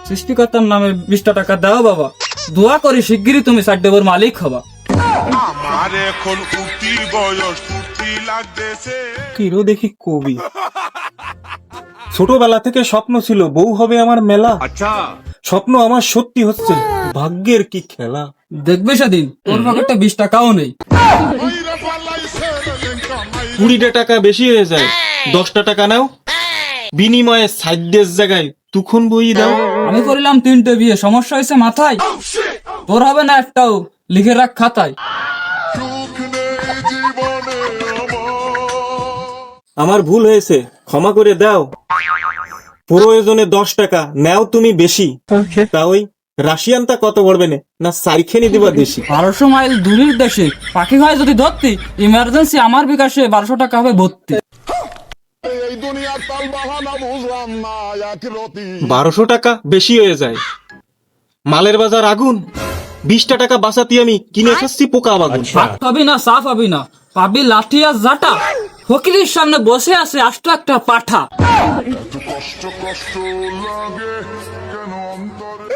সৃষ্টিকর্তার নামে 20টা টাকা দাও বাবা, দোয়া করি শিগগিরই তুমি 4 ডেবর মালিক হবা। আমার এখন উঠতি বয়স ফুর্তি লাগতেছে। কিরো দেখি কবি। ছোটবেলা থেকে স্বপ্ন ছিল বউ হবে আমার মেলা, স্বপ্ন আমার সত্যি হচ্ছে, ভাগ্যের কি খেলা। দেখবে সেদিন তোর পকেটে 20 টাকাও নেই। 20টা টাকা বেশি হয়ে যায়, 10টা টাকা নাও, বিনিময়ে সাইডের জায়গায় তুখন বই দাও। আমি করিলাম 3টে বিয়ে, সমস্যা হয়েছে মাথায়, তোর হবে না একটাও, লিখে রাখ খাতায়। আমার ভুল হয়েছে, ক্ষমা করে দাও। প্রয়োজনে 10 টাকা নাও তুমি বেশি, তা ওই রাশিয়ানটা কত পড়বে না সাইখেনি দিবা দেশি। 1200 মাইল দূরের দেশে পাখি হয় যদি ধরতি, ইমার্জেন্সি আমার বিকাশে 1200 টাকা হবে ভর্তি। 1200 টাকা বেশি হয়ে যায়, মালের বাজার আগুন, 20টা টাকা বাঁচাতে আমি কিনে খাচ্ছি পোকা বাগুন। ভাত পাবি না, চা পাবি না, পাবি লাঠি আর জাটা, ফকিরের সামনে বসে আছে আষ্ট একটা পাঠা। কষ্ট কষ্ট লাগে কেন অন্তরে।